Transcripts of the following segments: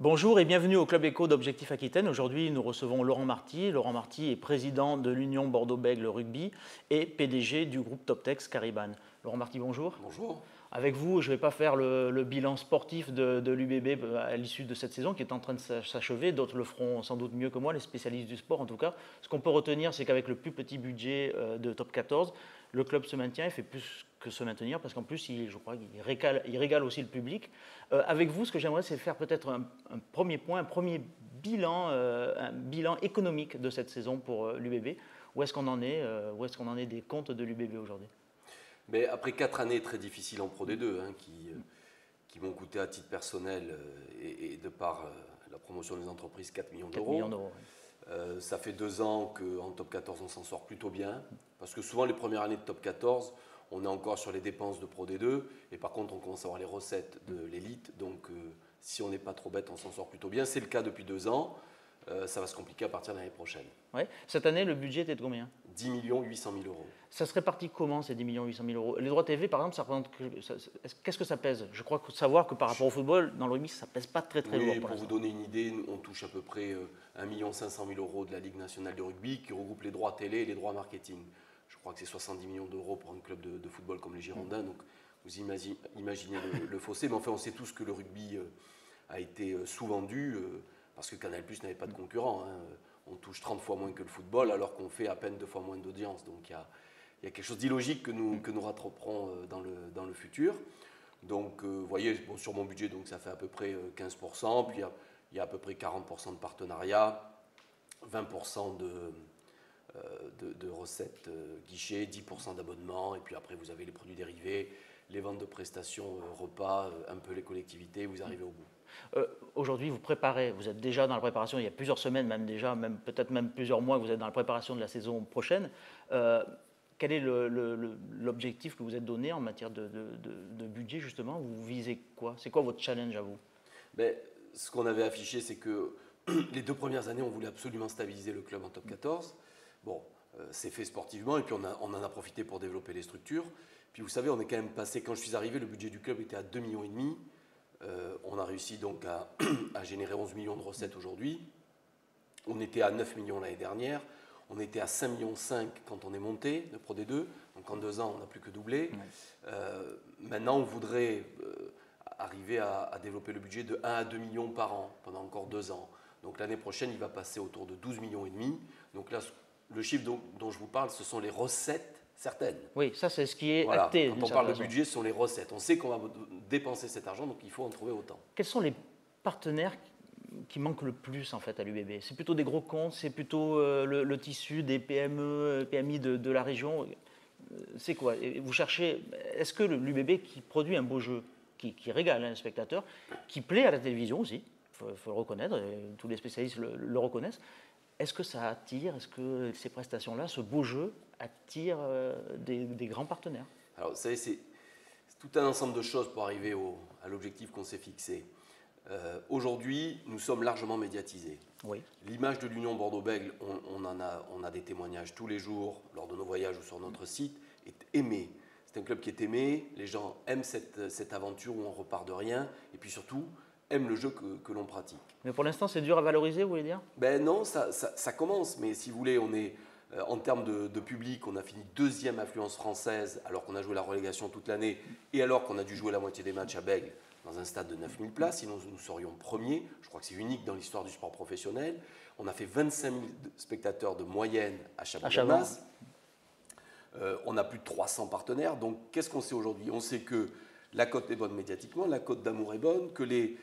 Bonjour et bienvenue au Club Éco d'Objectif Aquitaine. Aujourd'hui, nous recevons Laurent Marty. Laurent Marty est président de l'Union Bordeaux-Bègles Rugby et PDG du groupe Toptex Caribane. Laurent Marty, bonjour. Bonjour. Avec vous, je ne vais pas faire le bilan sportif de l'UBB à l'issue de cette saison qui est en train de s'achever. D'autres le feront sans doute mieux que moi, les spécialistes du sport en tout cas. Ce qu'on peut retenir, c'est qu'avec le plus petit budget de Top 14, le club se maintient et fait plus que se maintenir parce qu'en plus, je crois qu'il régale aussi le public. Avec vous, ce que j'aimerais, c'est faire peut-être un premier point, un premier un bilan économique de cette saison pour l'UBB. Où est-ce qu'on en est des comptes de l'UBB aujourd'hui? Mais après 4 années très difficiles en Pro D2, qui m'ont coûté à titre personnel et de par la promotion des entreprises 4 millions d'euros, ça fait 2 ans qu'en Top 14 on s'en sort plutôt bien, parce que souvent les premières années de Top 14, on est encore sur les dépenses de Pro D2, et par contre on commence à avoir les recettes de l'élite, donc si on n'est pas trop bête, on s'en sort plutôt bien. C'est le cas depuis 2 ans, ça va se compliquer à partir de l'année prochaine. Ouais. Cette année, le budget était de combien? 10 800 000 euros. Ça se répartit comment ces 10 800 000 euros? Les droits TV, par exemple, ça représente qu'est-ce que ça pèse? Je crois savoir que par rapport au football, dans le rugby, ça ne pèse pas très lourd. Pour vous donner une idée, on touche à peu près 1 500 000 euros de la Ligue nationale de rugby qui regroupe les droits télé et les droits marketing. Je crois que c'est 70 millions d'euros pour un club de football comme les Girondins. Donc vous imaginez le fossé. Mais enfin, on sait tous que le rugby a été sous-vendu parce que Canal+ n'avait pas de concurrent. On touche 30 fois moins que le football alors qu'on fait à peine 2 fois moins d'audience. Donc il y a quelque chose d'illogique que nous rattraperons dans le futur. Donc vous voyez, bon, sur mon budget, donc, ça fait à peu près 15%. Puis il y a à peu près 40% de partenariat, 20% de recettes guichets, 10% d'abonnements. Et puis après, vous avez les produits dérivés, les ventes de prestations, repas, un peu les collectivités, vous arrivez au bout. Aujourd'hui, vous êtes déjà dans la préparation, il y a plusieurs semaines, peut-être même plusieurs mois, vous êtes dans la préparation de la saison prochaine. Quel est l'objectif que vous êtes donné en matière de budget, justement? Vous visez quoi? C'est quoi votre challenge à vous? Ce qu'on avait affiché, c'est que les 2 premières années, on voulait absolument stabiliser le club en Top 14. Bon, c'est fait sportivement, et puis on en a profité pour développer les structures. Puis vous savez, on est quand même passé, quand je suis arrivé, le budget du club était à 2,5 millions. On a réussi donc à générer 11 millions de recettes aujourd'hui. On était à 9 millions l'année dernière. On était à 5,5 millions quand on est monté de Pro D2. Donc en 2 ans, on n'a plus que doublé. Maintenant, on voudrait arriver à développer le budget de 1 à 2 millions par an pendant encore 2 ans. Donc l'année prochaine, il va passer autour de 12,5 millions. Donc là, le chiffre dont je vous parle, ce sont les recettes certaines. Oui, ça c'est ce qui est acté. Quand on parle de budget, ce sont les recettes. On sait qu'on va dépenser cet argent, donc il faut en trouver autant. Quels sont les partenaires qui manquent le plus en fait à l'UBB? C'est plutôt des gros comptes, c'est plutôt le tissu des PME, PMI de la région. C'est quoi? Vous cherchez, est-ce que l'UBB qui produit un beau jeu, qui régale un spectateur, qui plaît à la télévision aussi, il faut le reconnaître, tous les spécialistes le reconnaissent, est-ce que ça attire, est-ce que ces prestations-là, ce beau jeu, attire des grands partenaires? Alors, vous savez, c'est tout un ensemble de choses pour arriver à l'objectif qu'on s'est fixé. Aujourd'hui, nous sommes largement médiatisés. Oui. L'image de l'Union Bordeaux-Bègles, on a des témoignages tous les jours lors de nos voyages ou sur notre site, est aimée. C'est un club qui est aimé, les gens aiment cette aventure où on repart de rien, et puis surtout, aiment le jeu que l'on pratique. Mais pour l'instant, c'est dur à valoriser, vous voulez dire? Non, ça commence, mais si vous voulez, on est, en termes de public, on a fini 2e affluence française, alors qu'on a joué la relégation toute l'année, et alors qu'on a dû jouer la moitié des matchs à Bègles, dans un stade de 9000 places, sinon nous serions premiers. Je crois que c'est unique dans l'histoire du sport professionnel. On a fait 25 000 spectateurs de moyenne à Chabannes. On a plus de 300 partenaires. Donc, qu'est-ce qu'on sait aujourd'hui? On sait que la cote est bonne médiatiquement, la cote d'amour est bonne, que les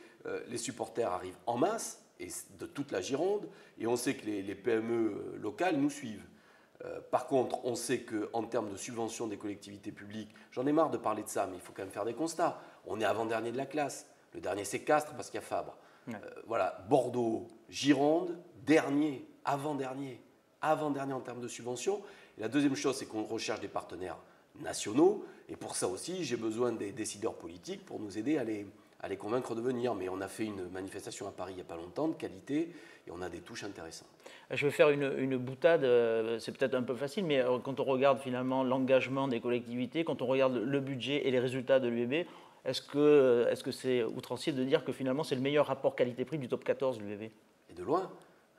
supporters arrivent en masse, et de toute la Gironde, et on sait que les PME locales nous suivent. Par contre, on sait qu'en termes de subvention des collectivités publiques, j'en ai marre de parler de ça, mais il faut quand même faire des constats. On est avant-dernier de la classe. Le dernier, c'est Castres, parce qu'il y a Fabre. Ouais. Voilà, Bordeaux, Gironde, dernier, avant-dernier en termes de subvention. Et la deuxième chose, c'est qu'on recherche des partenaires nationaux. Et pour ça aussi, j'ai besoin des décideurs politiques pour nous aider à les convaincre de venir. Mais on a fait une manifestation à Paris il n'y a pas longtemps, de qualité, et on a des touches intéressantes. Je vais faire une boutade, c'est peut-être un peu facile, mais quand on regarde finalement l'engagement des collectivités, quand on regarde le budget et les résultats de l'UBB, Est-ce que c'est outrancier de dire que finalement c'est le meilleur rapport qualité-prix du top 14, l'UBB? Et de loin.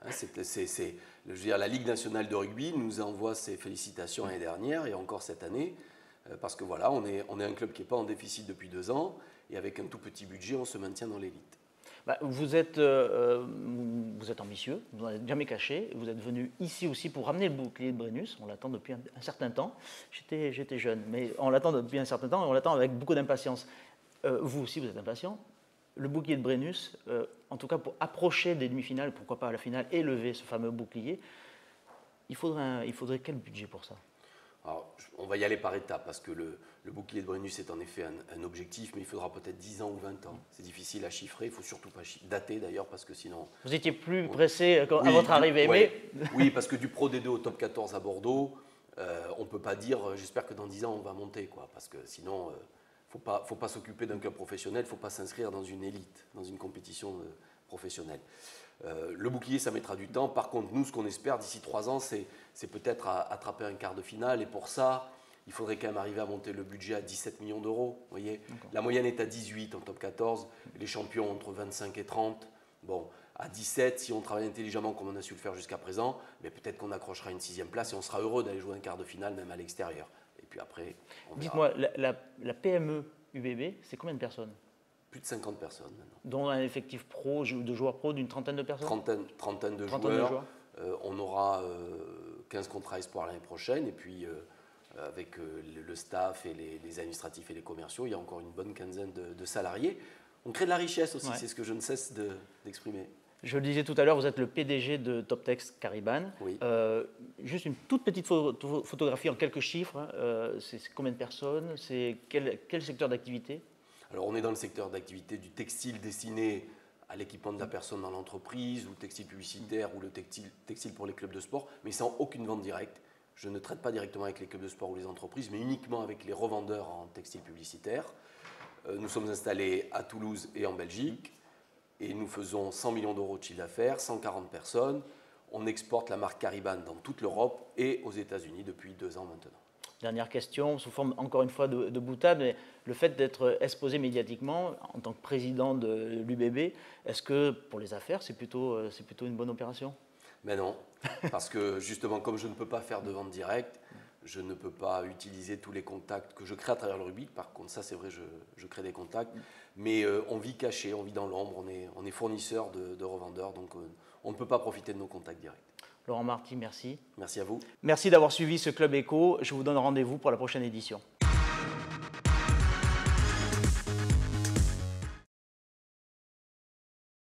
Hein, je veux dire, la Ligue nationale de rugby nous envoie ses félicitations l'année dernière et encore cette année, parce que voilà, on est un club qui n'est pas en déficit depuis 2 ans, et avec un tout petit budget, on se maintient dans l'élite. Bah, vous êtes ambitieux, vous n'en êtes jamais caché. Vous êtes venu ici aussi pour ramener le bouclier de Brennus. On l'attend depuis un certain temps. J'étais jeune, mais on l'attend depuis un certain temps et on l'attend avec beaucoup d'impatience. Vous aussi, vous êtes impatient. Le bouclier de Brennus, en tout cas pour approcher des demi-finales, pourquoi pas à la finale, et lever ce fameux bouclier, il faudrait quel budget pour ça? Alors, on va y aller par étapes, parce que le bouclier de Brennus est en effet un objectif, mais il faudra peut-être 10 ans ou 20 ans. C'est difficile à chiffrer, il ne faut surtout pas dater d'ailleurs, parce que sinon... Vous étiez plus pressé à votre arrivée, ouais, oui, parce que du Pro D2 au top 14 à Bordeaux, on ne peut pas dire j'espère que dans 10 ans on va monter, quoi, parce que sinon, il ne faut pas s'occuper d'un club professionnel, il ne faut pas s'inscrire dans une élite, dans une compétition professionnelle. Le bouclier, ça mettra du temps. Par contre, nous, ce qu'on espère d'ici 3 ans, c'est peut-être attraper un quart de finale. Et pour ça, il faudrait quand même arriver à monter le budget à 17 millions d'euros. Voyez, la moyenne est à 18 en top 14. Les champions entre 25 et 30. Bon, à 17, si on travaille intelligemment comme on a su le faire jusqu'à présent, mais peut-être qu'on accrochera une 6e place et on sera heureux d'aller jouer un quart de finale, même à l'extérieur. Et puis après, on verra. Dites-moi, la PME UBB, c'est combien de personnes? Plus de 50 personnes maintenant. Dont un effectif pro, de joueurs pro d'une trentaine de personnes? Trentaine de joueurs. On aura 15 contrats espoirs l'année prochaine. Et puis, avec le staff et les administratifs et les commerciaux, il y a encore une bonne quinzaine de salariés. On crée de la richesse aussi, c'est ce que je ne cesse d'exprimer. Je le disais tout à l'heure, vous êtes le PDG de Toptex Caribane. Oui. Juste une toute petite photographie en quelques chiffres. C'est combien de personnes? C'est quel secteur d'activité? Alors, on est dans le secteur d'activité du textile destiné à l'équipement de la personne dans l'entreprise, ou textile publicitaire, ou le textile pour les clubs de sport, mais sans aucune vente directe. Je ne traite pas directement avec les clubs de sport ou les entreprises, mais uniquement avec les revendeurs en textile publicitaire. Nous sommes installés à Toulouse et en Belgique, et nous faisons 100 millions d'euros de chiffre d'affaires, 140 personnes. On exporte la marque Caribane dans toute l'Europe et aux États-Unis depuis 2 ans maintenant. Dernière question, sous forme encore une fois de boutade, mais le fait d'être exposé médiatiquement en tant que président de l'UBB, est-ce que pour les affaires, c'est plutôt une bonne opération? Mais non, parce que justement, comme je ne peux pas faire de vente directe, je ne peux pas utiliser tous les contacts que je crée à travers le rugby. Par contre, ça c'est vrai, je crée des contacts, mais on vit caché, on vit dans l'ombre, on est fournisseur de revendeurs, donc on ne peut pas profiter de nos contacts directs. Laurent Marty, merci. Merci à vous. Merci d'avoir suivi ce Club Éco. Je vous donne rendez-vous pour la prochaine édition.